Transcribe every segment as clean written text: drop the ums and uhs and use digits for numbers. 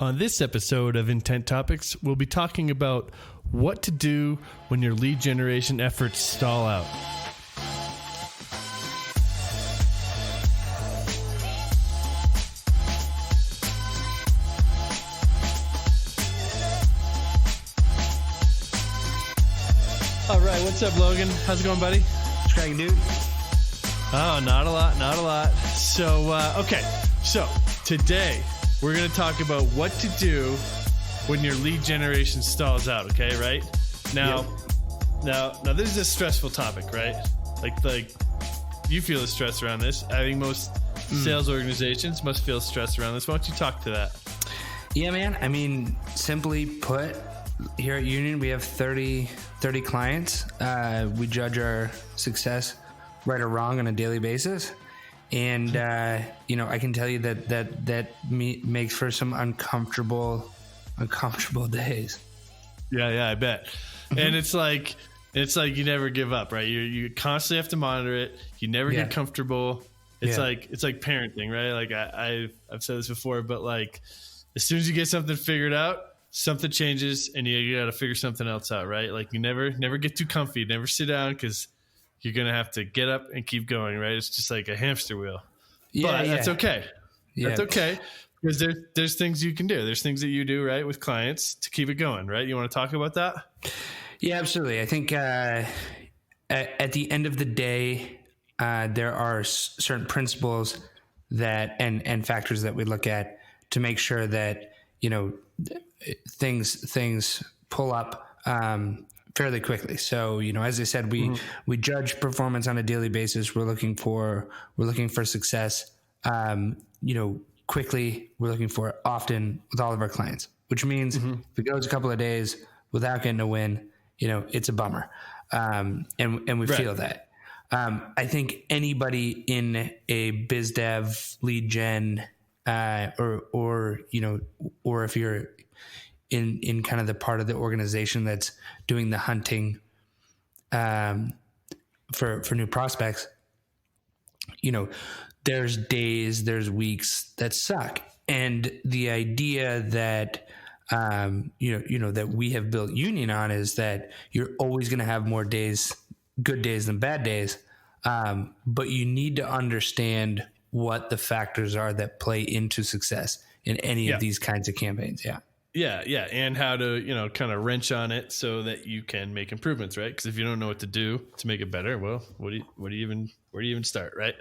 On this episode of Intent Topics, we'll be talking about what to do when your lead generation efforts stall out. All right, what's up, Logan? How's it going, buddy? What's cracking, dude? Oh, not a lot. So today we're going to talk about what to do when your lead generation stalls out, okay, right? Now, this is a stressful topic, right? Like you feel the stress around this. I think most sales organizations must feel stress around this. Why don't you talk to that? Yeah, man. I mean, simply put, here at Union, we have 30 clients. We judge our success right or wrong on a daily basis. And, I can tell you that makes for some uncomfortable days. Yeah, I bet. And it's like you never give up, right? You constantly have to monitor it. You never get comfortable. It's like parenting, right? Like I've said this before, but like as soon as you get something figured out, something changes and you got to figure something else out, right? Like you never get too comfy, never sit down, because you're going to have to get up and keep going, right? It's just like a hamster wheel. But that's okay. That's okay, because there's things you can do. There's things that you do, right, with clients to keep it going, right? You want to talk about that? Yeah, absolutely. I think at the end of the day, there are certain principles that and factors that we look at to make sure that, things pull up fairly quickly. So, as I said, we judge performance on a daily basis. We're looking for success, quickly. We're looking for it often with all of our clients, which means if it goes a couple of days without getting a win, it's a bummer. And we feel that. I think anybody in a biz dev, lead gen, or if you're in kind of the part of the organization that's doing the hunting for new prospects, there's days, there's weeks that suck. And the idea that that we have built Union on is that you're always going to have more days, good days than bad days. But you need to understand what the factors are that play into success in any of these kinds of campaigns. Yeah. And how to, kind of wrench on it so that you can make improvements, right? Because if you don't know what to do to make it better, well, where do you even start, right?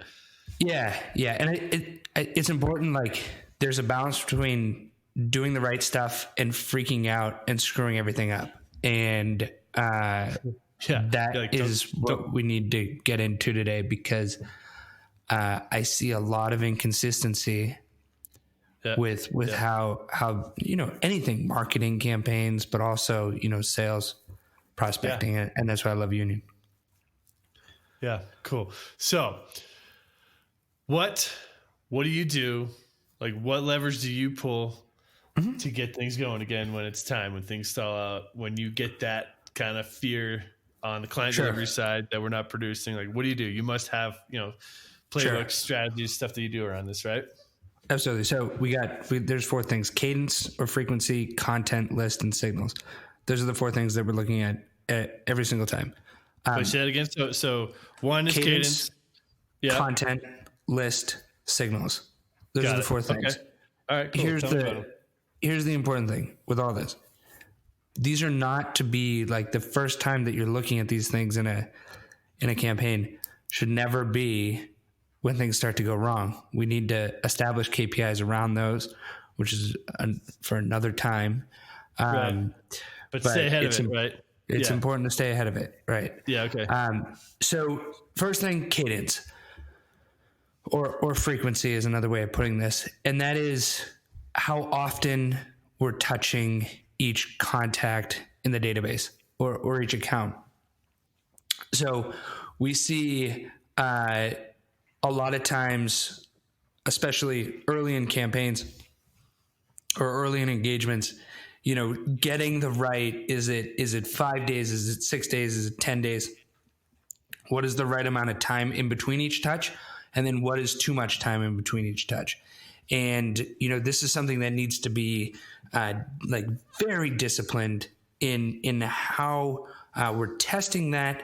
Yeah. And it's important. Like there's a balance between doing the right stuff and freaking out and screwing everything up. And what we need to get into today, because I see a lot of inconsistency with how anything, marketing campaigns, but also sales, prospecting, and that's why I love Union. Yeah, cool. So what do you do? Like what levers do you pull to get things going again when it's time, when things stall out, when you get that kind of fear on the client delivery side that we're not producing? Like what do? You must have playbooks, strategies, stuff that you do around this, right? Absolutely. So there's 4 things: cadence or frequency, content, list, and signals. Those are the 4 things that we're looking at every single time. Say that again. So one is cadence, content, list, signals. Those are the 4 things. Okay. All right, cool. Here's the important thing with all this. These are not to be like the first time that you're looking at these things in a campaign should never be when things start to go wrong. We need to establish KPIs around those, which is for another time. Right. But stay ahead of it, right? It's important to stay ahead of it, right? Yeah, okay. So first thing, cadence or frequency is another way of putting this. And that is how often we're touching each contact in the database or each account. So we see a lot of times, especially early in campaigns or early in engagements, getting the right, is it 5 days? Is it 6 days? Is it 10 days? What is the right amount of time in between each touch? And then what is too much time in between each touch? And, this is something that needs to be like very disciplined in how we're testing that,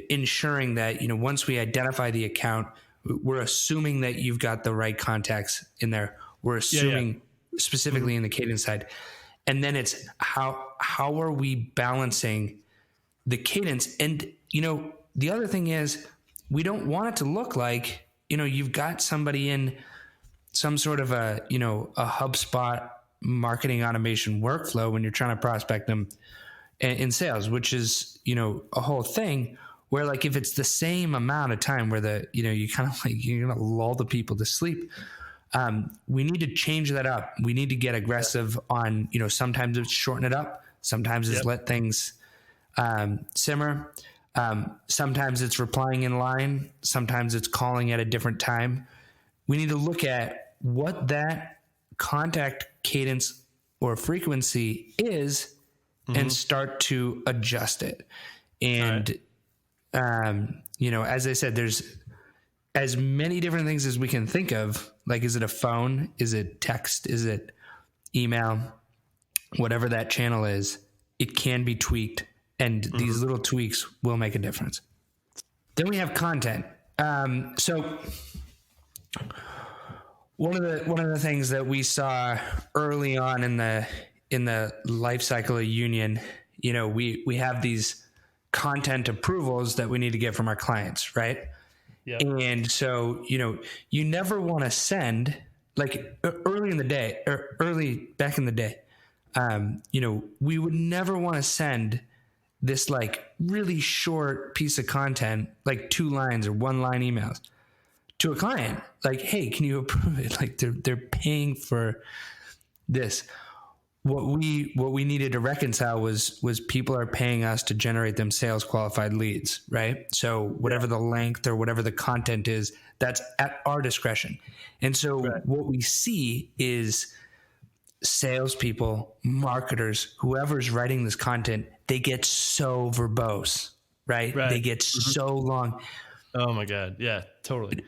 ensuring that, once we identify the account, we're assuming that you've got the right contacts in there. We're assuming specifically in the cadence side. And then it's how are we balancing the cadence? And, the other thing is we don't want it to look like, you've got somebody in some sort of a HubSpot marketing automation workflow when you're trying to prospect them in sales, which is, a whole thing where like, if it's the same amount of time where you kind of like, you're going to lull the people to sleep. We need to change that up. We need to get aggressive on, sometimes it's shorten it up. Sometimes it's let things simmer. Sometimes it's replying in line. Sometimes it's calling at a different time. We need to look at what that contact cadence or frequency is and start to adjust it. And, as I said, there's as many different things as we can think of. Like, is it a phone? Is it text? Is it email? Whatever that channel is, it can be tweaked. And these little tweaks will make a difference. Then we have content. So one of the things that we saw early on in the life cycle of Union, we have these content approvals that we need to get from our clients, right? Yep. And so, you never want to send, like early back in the day, we would never want to send this like really short piece of content, like 2 lines or 1 line emails to a client. Like, hey, can you approve it? Like they're paying for this. What we needed to reconcile was people are paying us to generate them sales qualified leads, right? So whatever the length or whatever the content is, that's at our discretion. And so what we see is salespeople, marketers, whoever's writing this content, they get so verbose, right? They get so long. Oh my God. Yeah, totally.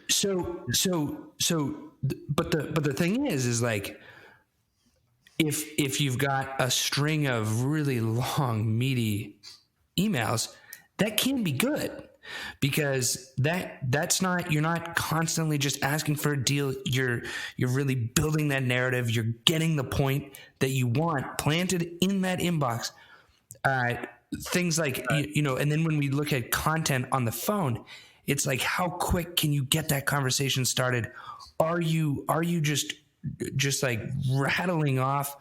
But the thing is like, if you've got a string of really long, meaty emails, that can be good because that's not, you're not constantly just asking for a deal. You're really building that narrative. You're getting the point that you want planted in that inbox. Things like, and then when we look at content on the phone, it's like, how quick can you get that conversation started? Are you just like rattling off,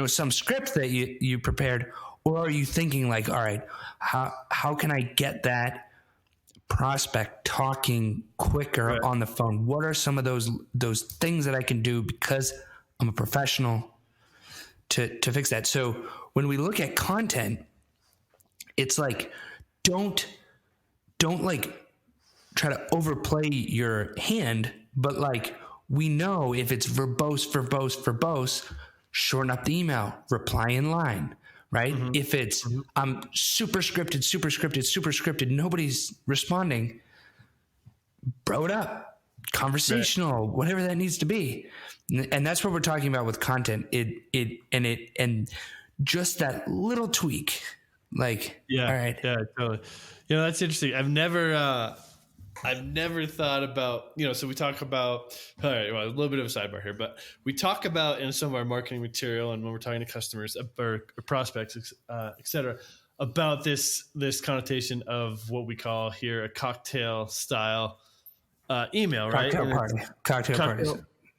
some script that you prepared, or are you thinking like, all right, how can I get that prospect talking quicker on the phone? What are some of those things that I can do because I'm a professional to fix that? So when we look at content, it's like, don't like try to overplay your hand, but like, we know if it's verbose, shorten up the email, reply in line, right? If it's super scripted, nobody's responding, bro it up, conversational, whatever that needs to be. And that's what we're talking about with content. And just that little tweak, like, all right. Yeah, totally. That's interesting. I've never thought about, so we talk about, all right, well, a little bit of a sidebar here, but we talk about in some of our marketing material and when we're talking to customers or prospects, et cetera, about this connotation of what we call here a cocktail style email, right? Cocktail party.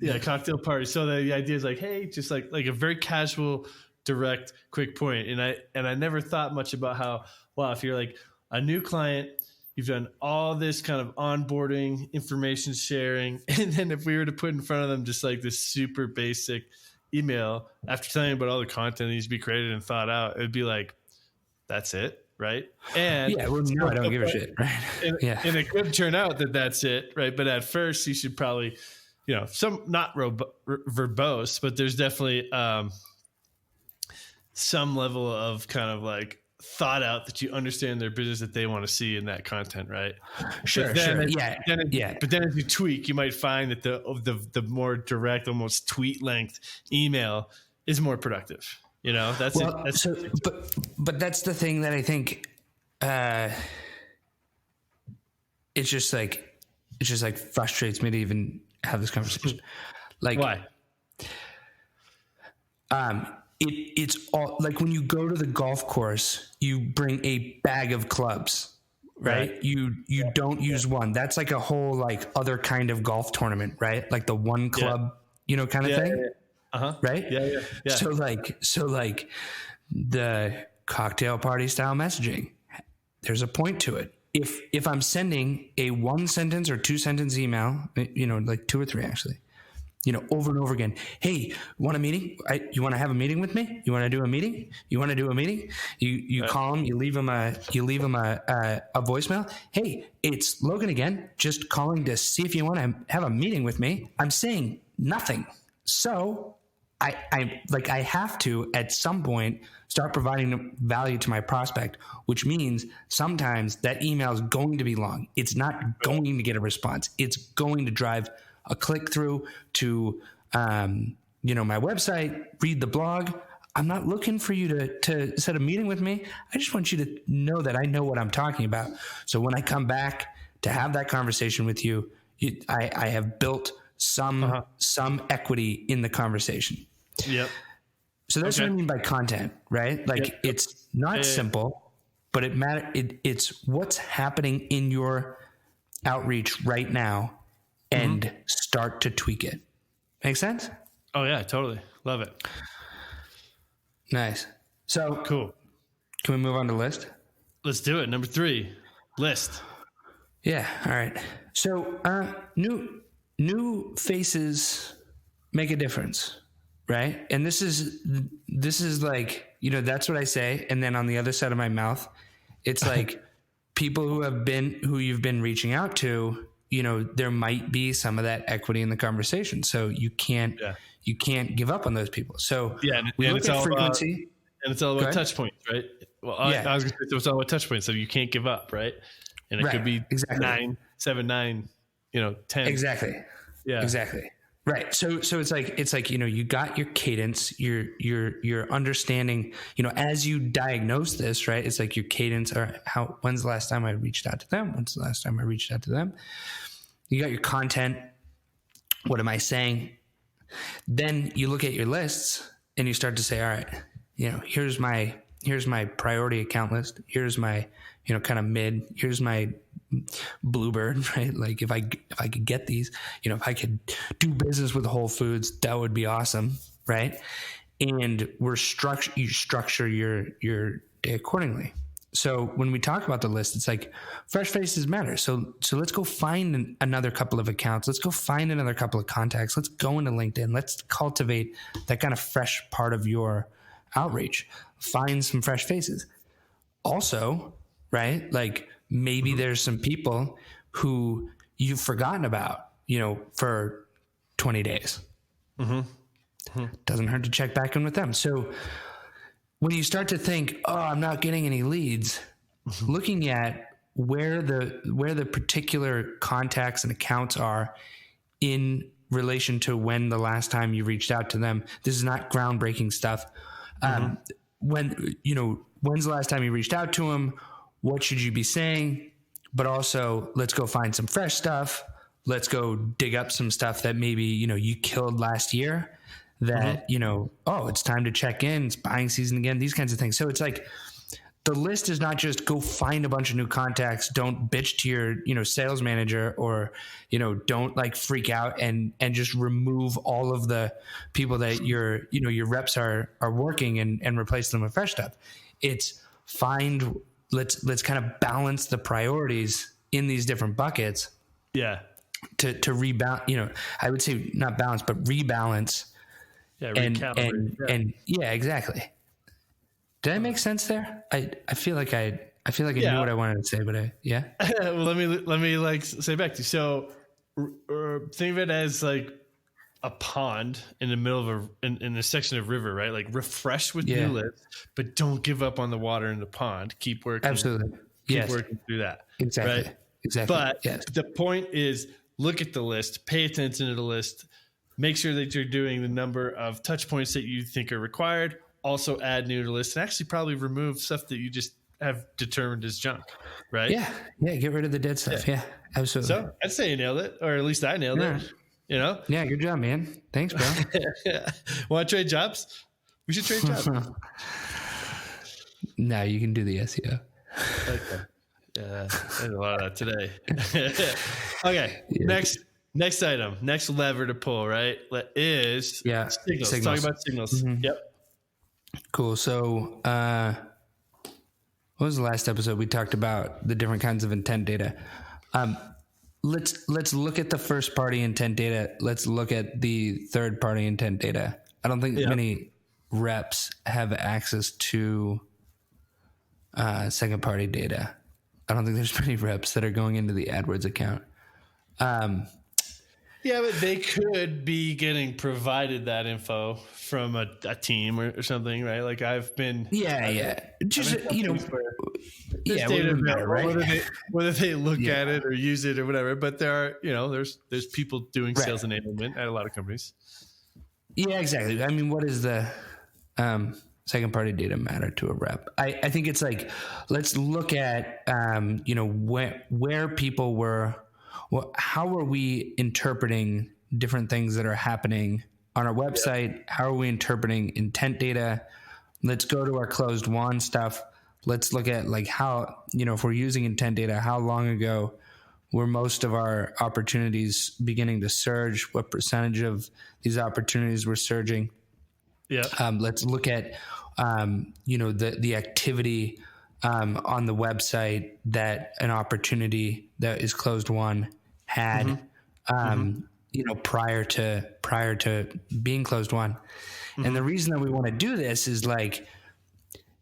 Yeah, cocktail party. So the idea is like, hey, just like a very casual, direct, quick point. And I never thought much about how, wow, if you're like a new client, you've done all this kind of onboarding, information sharing. And then if we were to put in front of them just like this super basic email after telling them about all the content that needs to be created and thought out, it'd be like, that's it, right? And I don't give a shit, right? And it could turn out that that's it, right? But at first you should probably, some not verbose, but there's definitely some level of kind of like thought out, that you understand their business, that they want to see in that content, right? Sure, But then as you tweak, you might find that the more direct, almost tweet length email is more productive. You know, but that's the thing that I think it's just like frustrates me to even have this conversation. Like, why? It's all like when you go to the golf course, you bring a bag of clubs, right? You don't use one. That's like a whole like other kind of golf tournament, right? Like the one club, kind of thing. Yeah. Uh-huh. Right? Yeah. So like the cocktail party style messaging, there's a point to it. If I'm sending a 1 sentence or 2 sentence email, like 2 or 3 actually, over and over again. Hey, want a meeting? You want to have a meeting with me? You want to do a meeting? You want to do a meeting? You call them. You leave them a voicemail. Hey, it's Logan again. Just calling to see if you want to have a meeting with me. I'm saying nothing. So I have to at some point start providing value to my prospect, which means sometimes that email is going to be long. It's not going to get a response. It's going to drive a click through to, my website, read the blog. I'm not looking for you to set a meeting with me. I just want you to know that I know what I'm talking about. So when I come back to have that conversation with you, I have built some equity in the conversation. Yep. So that's what I mean by content, right? Like it's not simple, but it's what's happening in your outreach right now, and start to tweak it. Make sense? Oh yeah, totally. Love it. Nice. So cool. Can we move on to list? Let's do it. Number 3, list. Yeah. All right. So new faces make a difference, right? And this is like, that's what I say. And then on the other side of my mouth, it's like people who you've been reaching out to, there might be some of that equity in the conversation. So you can't give up on those people. So we look at frequency. And it's all about touch points, right? Well, I was going to say it's all about touch points. So you can't give up, right? And it could be 9, 7, 9, 10. Exactly. Yeah. Exactly. Right. So it's like, you got your cadence, your understanding, as you diagnose this, right? It's like your cadence or when's the last time I reached out to them? When's the last time I reached out to them? You got your content. What am I saying? Then you look at your lists and you start to say, all right, here's my priority account list. Here's my, kind of mid, here's my bluebird, right? Like if I could get these, if I could do business with Whole Foods, that would be awesome. Right. And you structure your day accordingly. So when we talk about the list, it's like fresh faces matter. So let's go find another couple of accounts. Let's go find another couple of contacts. Let's go into LinkedIn. Let's cultivate that kind of fresh part of your outreach. Find some fresh faces. Also, right? Like maybe there's some people who you've forgotten about, for 20 days. Doesn't hurt to check back in with them. So when you start to think, oh, I'm not getting any leads, looking at where the particular contacts and accounts are in relation to when the last time you reached out to them. This is not groundbreaking stuff. When's the last time you reached out to them? What should you be saying? But also, let's go find some fresh stuff. Let's go dig up some stuff that maybe, you killed last year that, it's time to check in. It's buying season again, these kinds of things. So it's like the list is not just go find a bunch of new contacts. Don't bitch to your, sales manager or, don't like freak out and just remove all of the people that your reps are working and replace them with fresh stuff. It's let's kind of balance the priorities in these different buckets. Yeah. To rebound, I would say not balance, but rebalance. Yeah. And exactly. Did that make sense there? I feel like I knew what I wanted to say, but well, let me like say back to you. So think of it as like a pond in the middle of in a section of river, right? Like refresh with new lists, but don't give up on the water in the pond. Keep working. Absolutely. Keep working through that. Exactly. Right? Exactly. But the point is, look at the list, pay attention to the list, make sure that you're doing the number of touch points that you think are required. Also add new to the list, and actually probably remove stuff that you just have determined as junk. Right? Yeah. Yeah. Get rid of the dead stuff. Yeah. Absolutely. So I'd say you nailed it, or at least I nailed it. You know? Yeah. Good job, man. Thanks, bro. Want to trade jobs? We should trade jobs. No, you can do the SEO. Okay. Yeah, there's a lot of that today. Okay, next item, next lever to pull, right? Is signals. Let's talk about signals. Mm-hmm. Yep. Cool. So, what was the last episode? We talked about the different kinds of intent data. Let's look at the first party intent data. Let's look at the third party intent data. I don't think many reps have access to second party data. I don't think there's many reps that are going into the AdWords account. Yeah, but they could be getting provided that info from a team or something, right? Like I've been... Just, data available, right? Whether they look at it or use it or whatever. But there are, there's people doing sales enablement at a lot of companies. Yeah, exactly. I mean, what is the... second party data matter to a rep? I think it's like, let's look at, where people were, how are we interpreting different things that are happening on our website? How are we interpreting intent data? Let's go to our closed won stuff. Let's look at like how, if we're using intent data, how long ago were most of our opportunities beginning to surge? What percentage of these opportunities were surging? Yeah. Let's look at, the activity on the website that an opportunity that is closed won had, prior to being closed won. Mm-hmm. And the reason that we want to do this is like,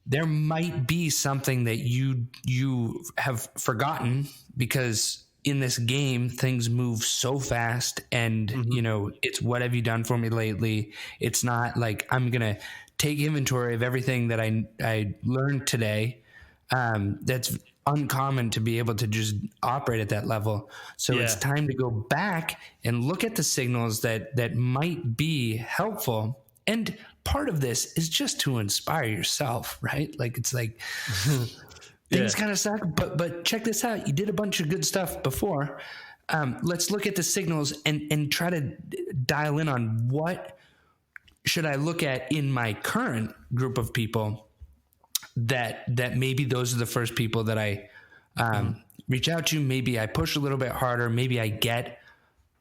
there might be something that you have forgotten because in this game, things move so fast and, it's what have you done for me lately? It's not like I'm going to take inventory of everything that I learned today. That's uncommon to be able to just operate at that level. So it's time to go back and look at the signals that might be helpful. And part of this is just to inspire yourself, right? Like, it's like... Things kind of suck, but check this out. You did a bunch of good stuff before. Let's look at the signals and try to dial in on what should I look at in my current group of people that maybe those are the first people that I reach out to. Maybe I push a little bit harder. Maybe I get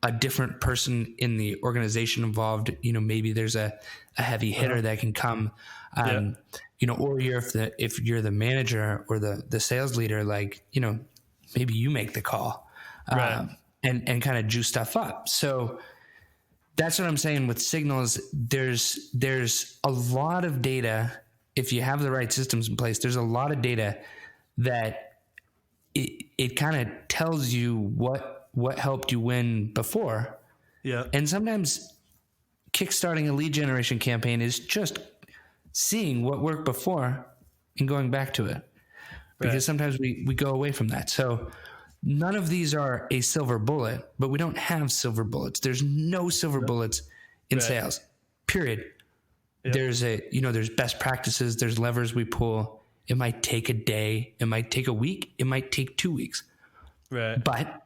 a different person in the organization involved. Maybe there's a heavy hitter that can come. Or if you're the manager or the sales leader, like, maybe you make the call, and kind of juice stuff up. So that's what I'm saying with signals. There's a lot of data. If you have the right systems in place, there's a lot of data that it kind of tells you what helped you win before. Yeah. And sometimes kickstarting a lead generation campaign is just seeing what worked before and going back to it, because sometimes we go away from that. So none of these are a silver bullet, but we don't have silver bullets. There's no silver bullets in sales, period. Yep. There's best practices. There's levers we pull. It might take a day. It might take a week. It might take 2 weeks. Right. But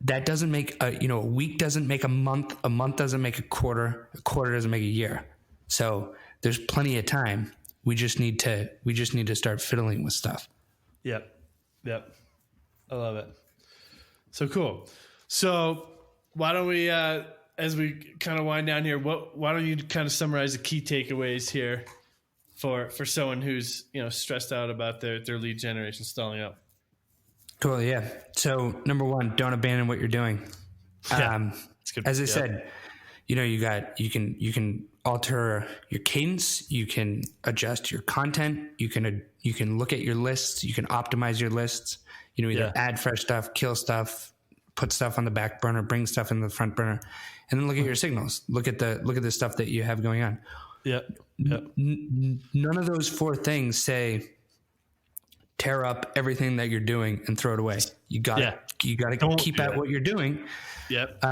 that doesn't make a week doesn't make a month doesn't make a quarter doesn't make a year. So there's plenty of time. We just need to start fiddling with stuff. Yep. I love it. So cool. So why don't we, as we kind of wind down here, why don't you kind of summarize the key takeaways here for someone who's, stressed out about their lead generation stalling out? Cool. Yeah. So number one, don't abandon what you're doing. As I said, you can alter your cadence. You can adjust your content. You can look at your lists. You can optimize your lists. Either add fresh stuff, kill stuff, put stuff on the back burner, bring stuff in the front burner, and then look at your signals. Look at the stuff that you have going on. Yep. None of those 4 things say tear up everything that you're doing and throw it away. You got to keep at what you're doing. Yep.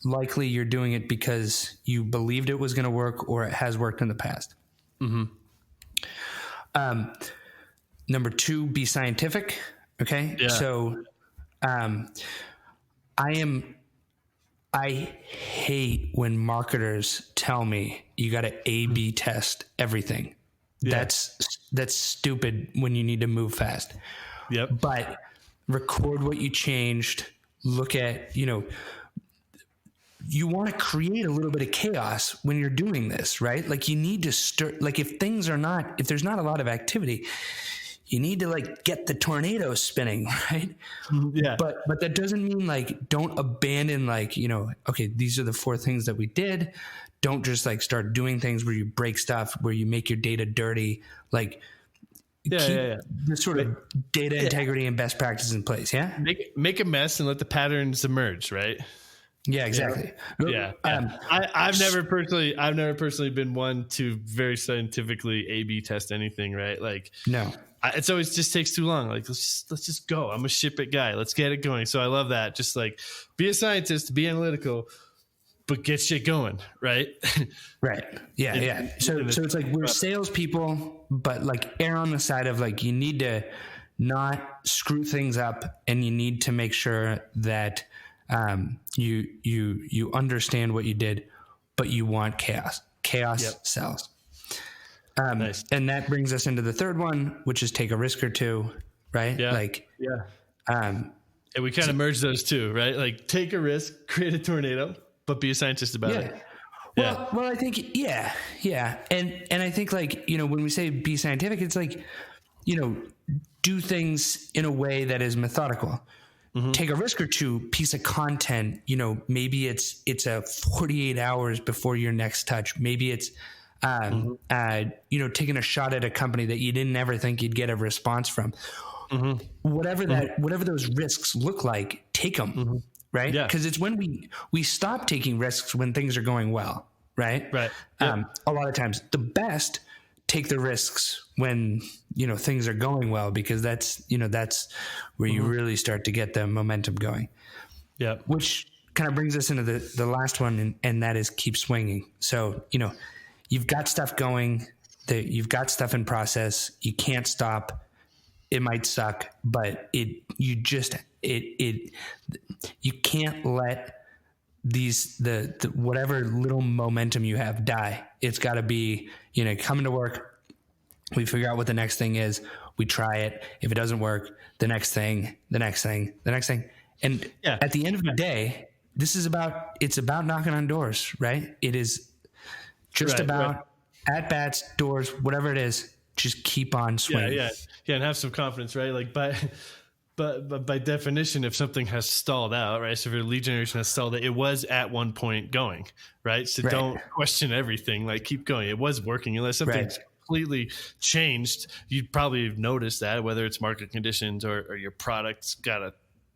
Likely you're doing it because you believed it was going to work or it has worked in the past. Mm-hmm. Number 2, be scientific. Okay. Yeah. So, I hate when marketers tell me you got to A/B test everything. Yeah. That's stupid when you need to move fast. Yep. But record what you changed. Look at, you want to create a little bit of chaos when you're doing this, right? Like you need to stir, like if there's not a lot of activity, you need to like get the tornado spinning, right? Yeah. But that doesn't mean like don't abandon like, okay, these are the 4 things that we did. Don't just like start doing things where you break stuff, where you make your data dirty. Like keep the sort of data integrity and best practices in place. Yeah. Make a mess and let the patterns emerge, right? Yeah, exactly. Yeah. I've never personally been one to very scientifically A/B test anything, right? Like no. It's always just takes too long. Like let's just go. I'm a ship it guy. Let's get it going. So I love that. Just like be a scientist, be analytical, but get shit going, right? Right. Yeah. So it's like we're salespeople, but like err on the side of like you need to not screw things up, and you need to make sure that you understand what you did, but you want chaos. Chaos sells. Nice. And that brings us into the 3rd one, which is take a risk or 2, right? Yeah. And we kind of merge those 2, right? Like take a risk, create a tornado, but be a scientist about it. Well, I think, yeah. And I think like, when we say be scientific, it's like, do things in a way that is methodical. Mm-hmm. Take a risk or 2 piece of content, maybe it's a 48 hours before your next touch. Maybe it's, taking a shot at a company that you didn't ever think you'd get a response from. Mm-hmm. Whatever those risks look like, take them, right? Yeah. Because it's when we stop taking risks when things are going well, right? Right. Yeah. A lot of times, the best take the risks when things are going well, because that's where you really start to get the momentum going. Yeah. Which kind of brings us into the last one, and that is keep swinging. So you've got stuff going, you've got stuff in process. You can't stop. It might suck, but you can't let the whatever little momentum you have die. It's got to be, coming to work. We figure out what the next thing is. We try it. If it doesn't work, the next thing. And at the end of the day, it's about knocking on doors, right? It is just about at bats, doors, whatever it is, just keep on swinging. Yeah, and have some confidence, right? Like but by definition, if something has stalled out, right? So if your lead generation has stalled, it was at one point going, right? So don't question everything. Like keep going. It was working. Unless something's completely changed, you'd probably notice that, whether it's market conditions or your product's got a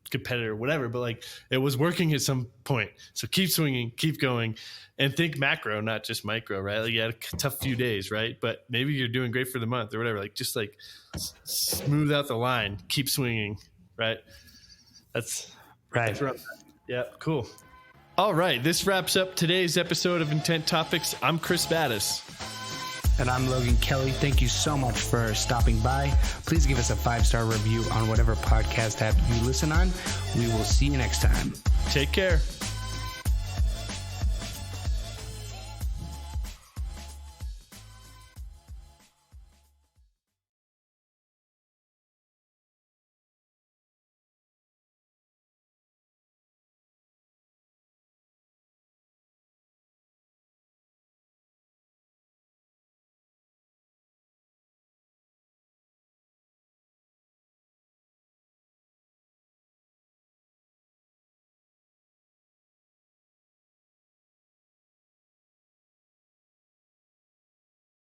competitor or whatever, but like it was working at some point. So keep swinging, keep going, and think macro, not just micro, right? Like you had a tough few days, right? But maybe you're doing great for the month or whatever. Like just like smooth out the line, keep swinging, right? That's right. Yeah, cool. All right, this wraps up today's episode of Intent Topics. I'm Chris Battis. And I'm Logan Kelly. Thank you so much for stopping by. Please give us a 5-star review on whatever podcast app you listen on. We will see you next time. Take care.